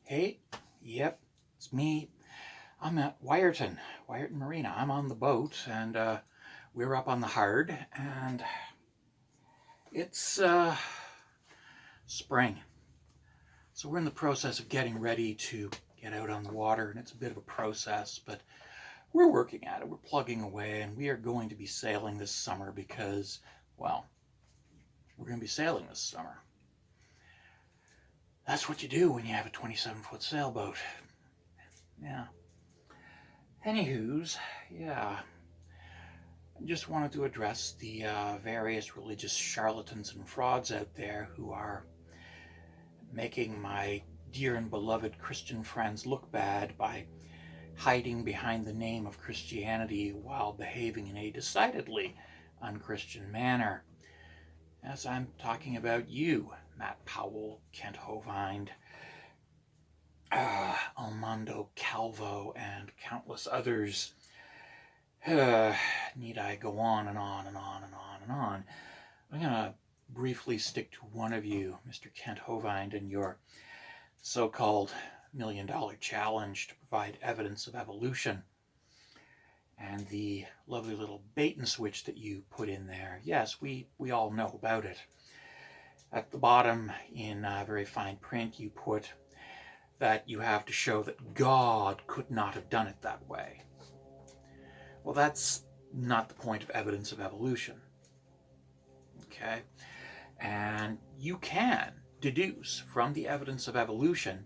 Hey, yep, it's me. I'm at Wyerton Marina. I'm on the boat, and we're up on the Hard, and it's spring. So we're in the process of getting ready to get out on the water, and it's a bit of a process, but we're working at it. We're plugging away, and we are going to be sailing this summer because, well, we're going to be sailing this summer. That's what you do when you have a 27-foot sailboat. Yeah. Anywho's, yeah. I just wanted to address the various religious charlatans and frauds out there who are making my dear and beloved Christian friends look bad by hiding behind the name of Christianity while behaving in a decidedly unchristian manner. As I'm talking about you, Matt Powell, Kent Hovind, Armando Calvo, and countless others. Need I go on and on and on and on and on? I'm going to briefly stick to one of you, Mr. Kent Hovind, and your so-called $1 million challenge to provide evidence of evolution. And the lovely little bait and switch that you put in there. Yes, we all know about it. At the bottom, in very fine print, you put that you have to show that God could not have done it that way. Well, that's not the point of evidence of evolution. Okay? And you can deduce from the evidence of evolution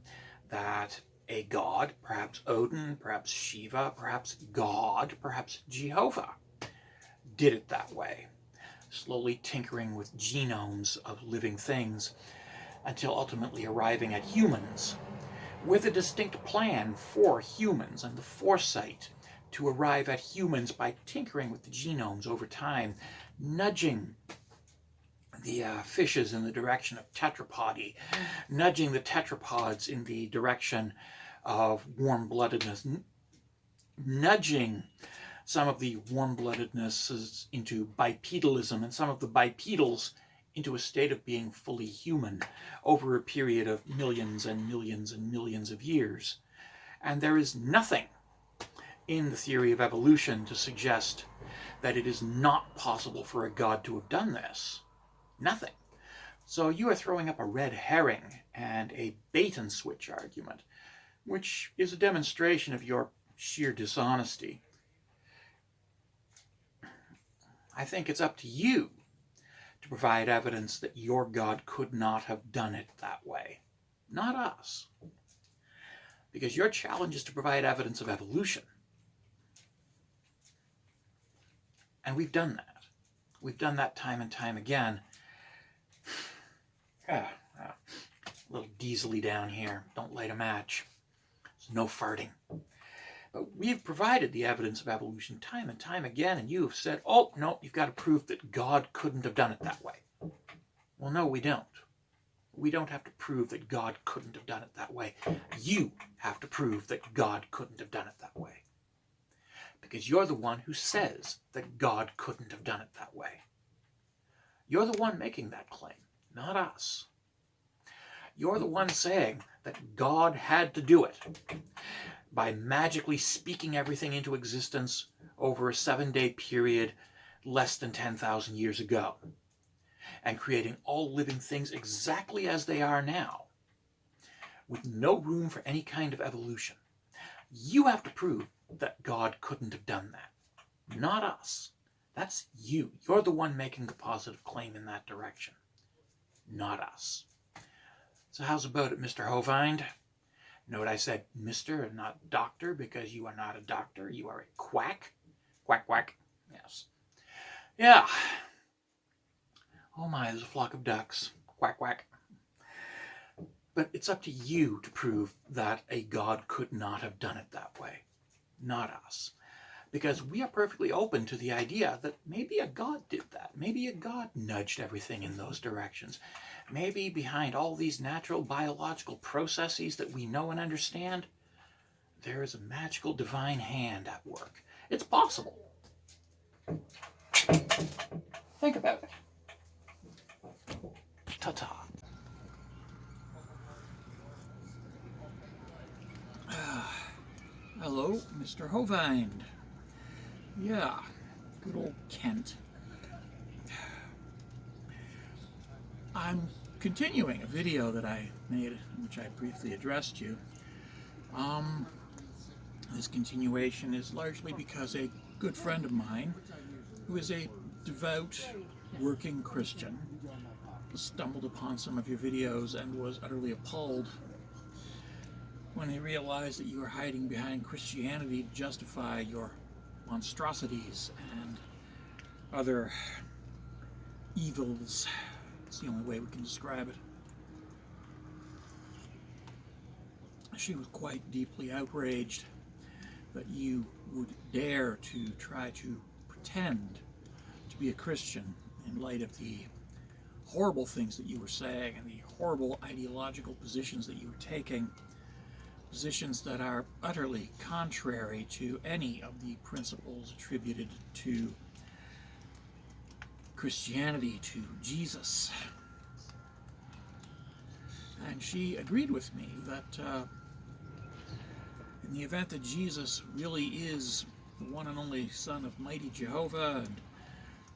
that a god, perhaps Odin, perhaps Shiva, perhaps God, perhaps Jehovah, did it that way, slowly tinkering with genomes of living things until ultimately arriving at humans with a distinct plan for humans and the foresight to arrive at humans by tinkering with the genomes over time, nudging the fishes in the direction of tetrapody, nudging the tetrapods in the direction of warm-bloodedness, nudging some of the warm-bloodednesses into bipedalism and some of the bipedals into a state of being fully human over a period of millions and millions and millions of years. And there is nothing in the theory of evolution to suggest that it is not possible for a god to have done this. Nothing. So you are throwing up a red herring and a bait and switch argument, which is a demonstration of your sheer dishonesty. I think it's up to you to provide evidence that your God could not have done it that way, not us. Because your challenge is to provide evidence of evolution. And we've done that. We've done that time and time again. A little diesely down here. Don't light a match. There's no farting. But we've provided the evidence of evolution time and time again, and you have said, oh, no, you've got to prove that God couldn't have done it that way. Well, no, we don't. We don't have to prove that God couldn't have done it that way. You have to prove that God couldn't have done it that way. Because you're the one who says that God couldn't have done it that way. You're the one making that claim, not us. You're the one saying that God had to do it by magically speaking everything into existence over a 7-day period less than 10,000 years ago, and creating all living things exactly as they are now, with no room for any kind of evolution. You have to prove that God couldn't have done that, not us. That's you. You're the one making the positive claim in that direction, not us. So how's about it, Mr. Hovind? Note I said Mr. and not Doctor, because you are not a doctor. You are a quack. Quack, quack. Yes. Yeah. Oh my, there's a flock of ducks. Quack, quack. But it's up to you to prove that a god could not have done it that way, not us. Because we are perfectly open to the idea that maybe a god did that. Maybe a god nudged everything in those directions. Maybe behind all these natural biological processes that we know and understand, there is a magical divine hand at work. It's possible. Think about it. Ta-ta. Hello, Mr. Hovind. Yeah, good old Kent. I'm continuing a video that I made, in which I briefly addressed you. This continuation is largely because a good friend of mine, who is a devout, working Christian, stumbled upon some of your videos and was utterly appalled when he realized that you were hiding behind Christianity to justify your monstrosities and other evils. It's the only way we can describe it. She was quite deeply outraged that you would dare to try to pretend to be a Christian in light of the horrible things that you were saying and the horrible ideological positions that you were taking, positions that are utterly contrary to any of the principles attributed to Christianity, to Jesus. And she agreed with me that in the event that Jesus really is the one and only Son of mighty Jehovah, and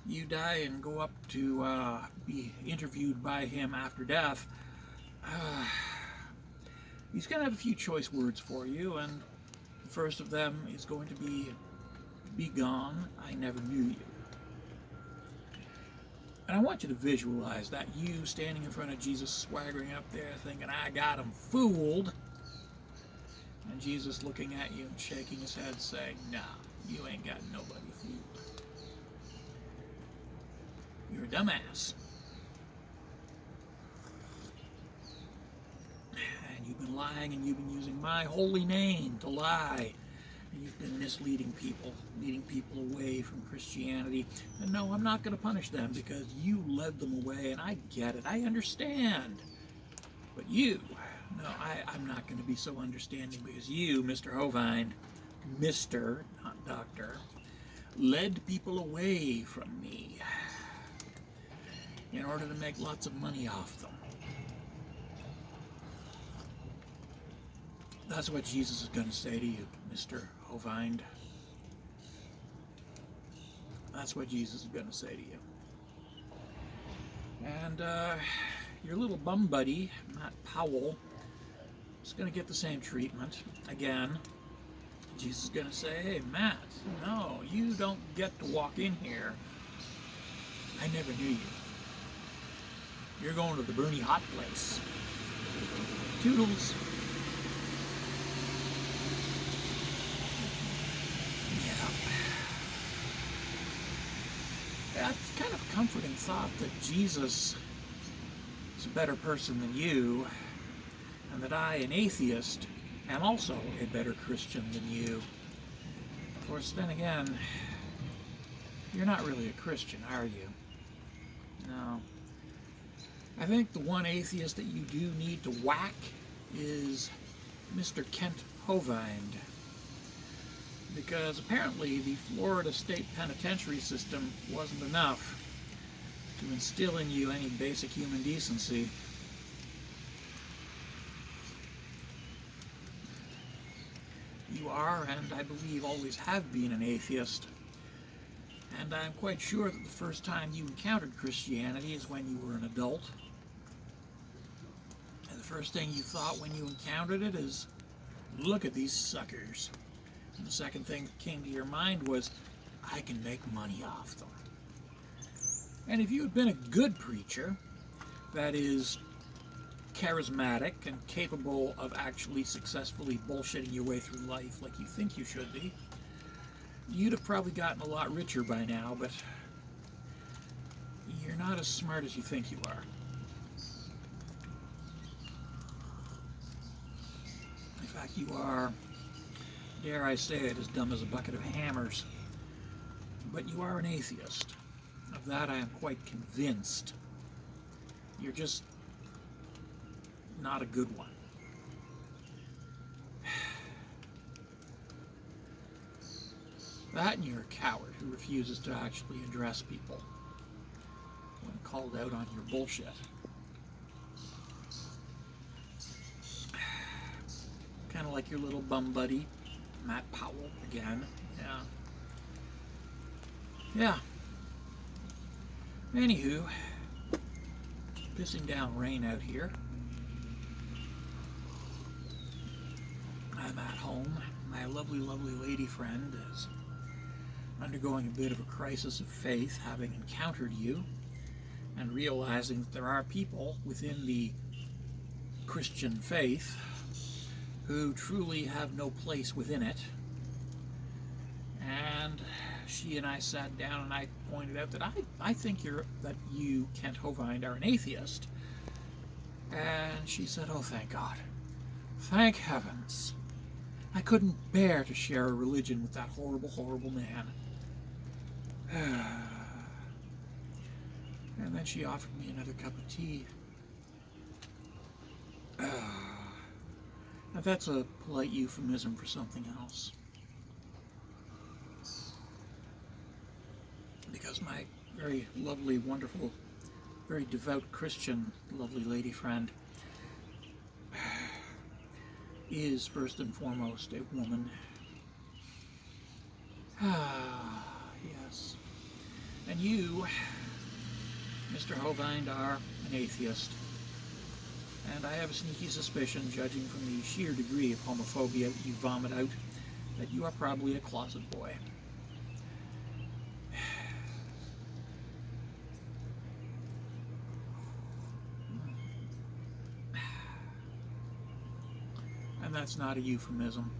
you die and go up to be interviewed by him after death, he's going to have a few choice words for you, and the first of them is going to be gone, I never knew you. And I want you to visualize that, you standing in front of Jesus, swaggering up there, thinking, I got him fooled. And Jesus looking at you and shaking his head, saying, nah, you ain't got nobody fooled. You're a dumbass. And you've been lying, and you've been using my holy name to lie. And you've been misleading people, leading people away from Christianity. And no, I'm not going to punish them because you led them away, and I get it. I understand. But you, no, I'm not going to be so understanding because you, Mr. Hovind, Mr., not Doctor, led people away from me in order to make lots of money off them. That's what Jesus is going to say to you, Mr. Hovind. That's what Jesus is going to say to you. And your little bum buddy, Matt Powell, is going to get the same treatment again. Jesus is going to say, hey, Matt, no, you don't get to walk in here. I never knew you. You're going to the Bernie hot place. Toodles. It's kind of a comforting thought that Jesus is a better person than you, and that I, an atheist, am also a better Christian than you. Of course, then again, you're not really a Christian, are you? No. I think the one atheist that you do need to whack is Mr. Kent Hovind. Because apparently the Florida State Penitentiary system wasn't enough to instill in you any basic human decency. You are, and I believe always have been, an atheist. And I'm quite sure that the first time you encountered Christianity is when you were an adult. And the first thing you thought when you encountered it is, look at these suckers. And the second thing that came to your mind was, I can make money off them. And if you had been a good preacher, that is, charismatic and capable of actually successfully bullshitting your way through life like you think you should be, you'd have probably gotten a lot richer by now, but you're not as smart as you think you are. In fact, you are, dare I say it, as dumb as a bucket of hammers. But you are an atheist. Of that I am quite convinced. You're just not a good one. That, and you're a coward who refuses to actually address people when called out on your bullshit. Kind of like your little bum buddy, Matt Powell again. Yeah. Yeah. Anywho, pissing down rain out here. I'm at home. My lovely, lovely lady friend is undergoing a bit of a crisis of faith, having encountered you and realizing that there are people within the Christian faith who truly have no place within it. And she and I sat down and I pointed out that I think that you, Kent Hovind, are an atheist. And she said, oh, thank God. Thank heavens. I couldn't bear to share a religion with that horrible, horrible man. And then she offered me another cup of tea. Now that's a polite euphemism for something else. Because my very lovely, wonderful, very devout Christian lovely lady friend is first and foremost a woman. Yes. And you, Mr. Hovind, are an atheist. And I have a sneaky suspicion, judging from the sheer degree of homophobia that you vomit out, that you are probably a closet boy. And that's not a euphemism.